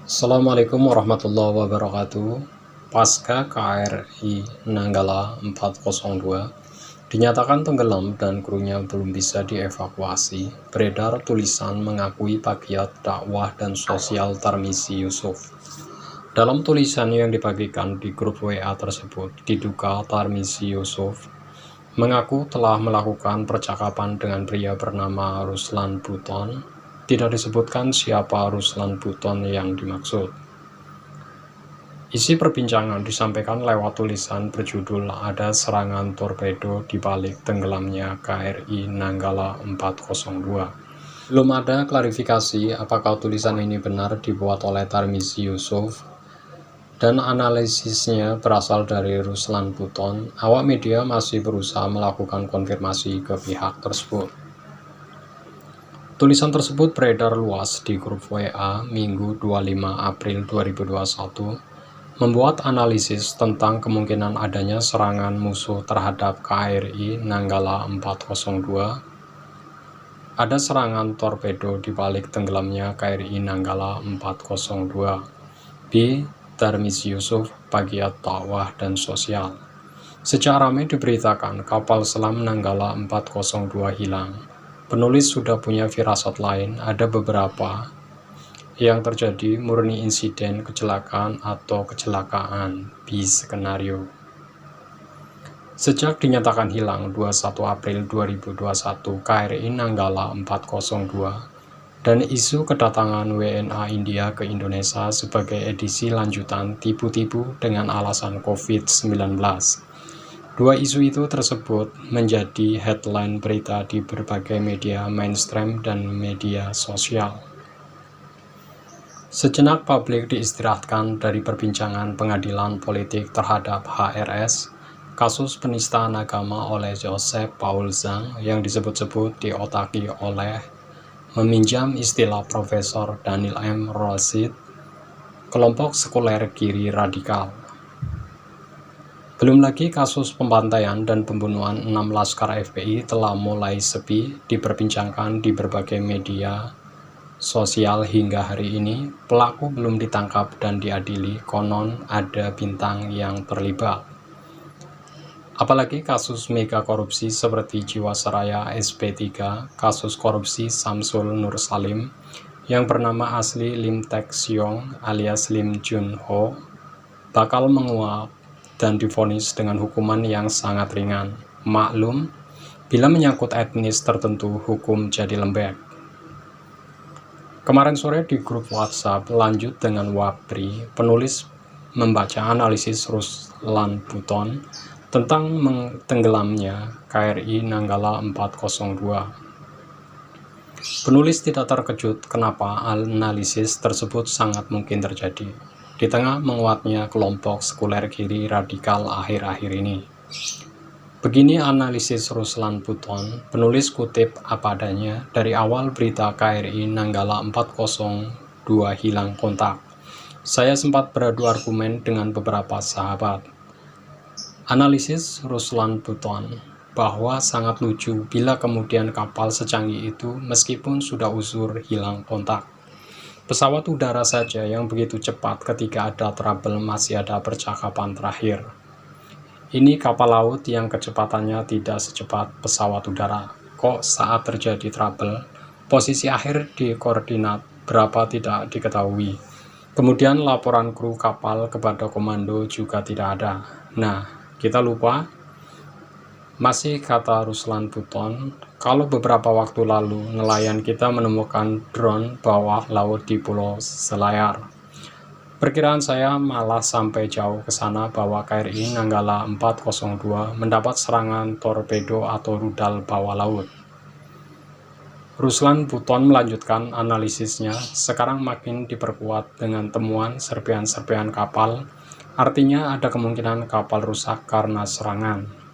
Assalamualaikum warahmatullahi wabarakatuh. Pasca KRI Nanggala 402 dinyatakan tenggelam dan krunya belum bisa dievakuasi, beredar tulisan mengakui Pagiat Dakwah dan Sosial Tarmizi Yusuf. Dalam tulisan yang dibagikan di grup WA tersebut, diduga Tarmizi Yusuf mengaku telah melakukan percakapan dengan pria bernama Ruslan Buton. Tidak disebutkan siapa Ruslan Buton yang dimaksud. Isi perbincangan disampaikan lewat tulisan berjudul "Ada serangan torpedo di balik tenggelamnya KRI Nanggala 402". Belum ada klarifikasi apakah tulisan ini benar dibuat oleh Tarmizi Yusuf dan analisisnya berasal dari Ruslan Buton. Awak media masih berusaha melakukan konfirmasi ke pihak tersebut. Tulisan tersebut beredar luas di grup WA Minggu 25 April 2021, membuat analisis tentang kemungkinan adanya serangan musuh terhadap KRI Nanggala 402. Ada serangan torpedo di balik tenggelamnya KRI Nanggala 402. B. Tarmizi Yusuf, Pagiat Dakwah dan Sosial. Sejak ramai diberitakan kapal selam Nanggala 402 hilang, penulis sudah punya firasat lain. Ada beberapa yang terjadi murni insiden kecelakaan atau kecelakaan, B skenario. Sejak dinyatakan hilang 21 April 2021 KRI Nanggala 402 dan isu kedatangan WNA India ke Indonesia sebagai edisi lanjutan tipu-tipu dengan alasan COVID-19. Dua isu itu tersebut menjadi headline berita di berbagai media mainstream dan media sosial. Sejenak publik diistirahatkan dari perbincangan pengadilan politik terhadap HRS, kasus penistaan agama oleh Joseph Paul Zhang yang disebut-sebut diotaki oleh, meminjam istilah Profesor Daniel M. Rosid, kelompok sekuler kiri radikal. Belum lagi kasus pembantaian dan pembunuhan 6 laskar FPI telah mulai sepi diperbincangkan di berbagai media sosial hingga hari ini. Pelaku belum ditangkap dan diadili, konon ada bintang yang terlibat. Apalagi kasus mega korupsi seperti Jiwasraya SP3, kasus korupsi Samsul Nur Salim yang bernama asli Lim Tek Siong alias Lim Jun Ho bakal menguap dan divonis dengan hukuman yang sangat ringan. Maklum, bila menyangkut etnis tertentu, hukum jadi lembek. Kemarin sore di grup WhatsApp Lanjut dengan Wapri, penulis membaca analisis Ruslan Buton tentang tenggelamnya KRI Nanggala 402. Penulis tidak terkejut kenapa analisis tersebut sangat mungkin terjadi di tengah menguatnya kelompok sekuler kiri radikal akhir-akhir ini. Begini analisis Ruslan Buton, penulis kutip apa adanya dari awal berita KRI Nanggala 402 hilang kontak. Saya sempat beradu argumen dengan beberapa sahabat. Analisis Ruslan Buton bahwa sangat lucu bila kemudian kapal secanggih itu meskipun sudah uzur hilang kontak. Pesawat udara saja yang begitu cepat ketika ada trouble masih ada percakapan terakhir. Ini kapal laut yang kecepatannya tidak secepat pesawat udara. Kok saat terjadi trouble, posisi akhir di koordinat berapa tidak diketahui. Kemudian laporan kru kapal kepada komando juga tidak ada. Nah, kita lupa. Masih kata Ruslan Buton, kalau beberapa waktu lalu nelayan kita menemukan drone bawah laut di Pulau Selayar. Perkiraan saya malah sampai jauh ke sana bahwa KRI Nanggala 402 mendapat serangan torpedo atau rudal bawah laut. Ruslan Buton melanjutkan analisisnya, sekarang makin diperkuat dengan temuan serpihan-serpihan kapal, artinya ada kemungkinan kapal rusak karena serangan.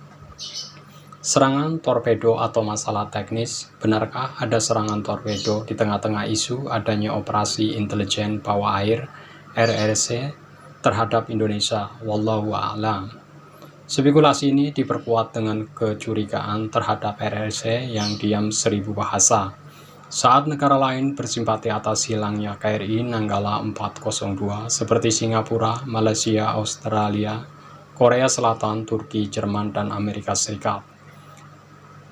Serangan torpedo atau masalah teknis, benarkah ada serangan torpedo di tengah-tengah isu adanya operasi intelijen bawah air RRC terhadap Indonesia? Wallahu a'lam. Spekulasi ini diperkuat dengan kecurigaan terhadap RRC yang diam 1000 bahasa. Saat negara lain bersimpati atas hilangnya KRI Nanggala 402 seperti Singapura, Malaysia, Australia, Korea Selatan, Turki, Jerman, dan Amerika Serikat.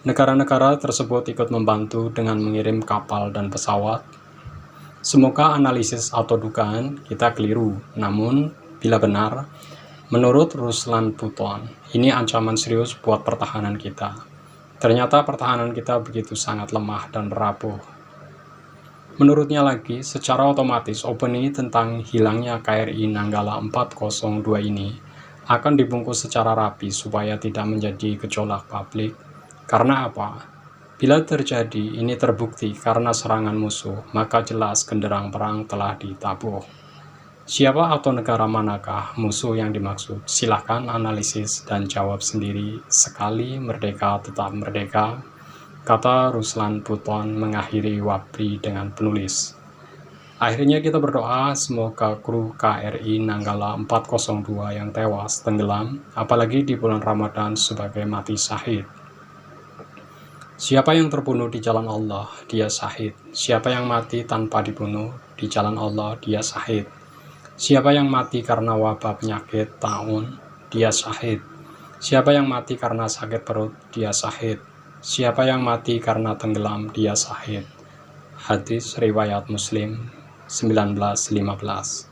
Negara-negara tersebut ikut membantu dengan mengirim kapal dan pesawat. Semoga analisis atau dugaan kita keliru, namun bila benar, menurut Ruslan Puton, ini ancaman serius buat pertahanan kita. Ternyata pertahanan kita begitu sangat lemah dan rapuh. Menurutnya lagi, secara otomatis opini tentang hilangnya KRI Nanggala 402 ini akan dibungkus secara rapi supaya tidak menjadi gejolak publik. Karena apa? Bila terjadi ini terbukti karena serangan musuh, maka jelas genderang perang telah ditabuh. Siapa atau negara manakah musuh yang dimaksud? Silahkan analisis dan jawab sendiri. Sekali merdeka tetap merdeka, kata Ruslan Puton mengakhiri Wabri dengan penulis. Akhirnya kita berdoa semoga kru KRI Nanggala 402 yang tewas tenggelam, apalagi di bulan Ramadan, sebagai mati syahid. Siapa yang terbunuh di jalan Allah, dia syahid. Siapa yang mati tanpa dibunuh di jalan Allah, dia syahid. Siapa yang mati karena wabah penyakit taun, dia syahid. Siapa yang mati karena sakit perut, dia syahid. Siapa yang mati karena tenggelam, dia syahid. Hadis riwayat Muslim 1915.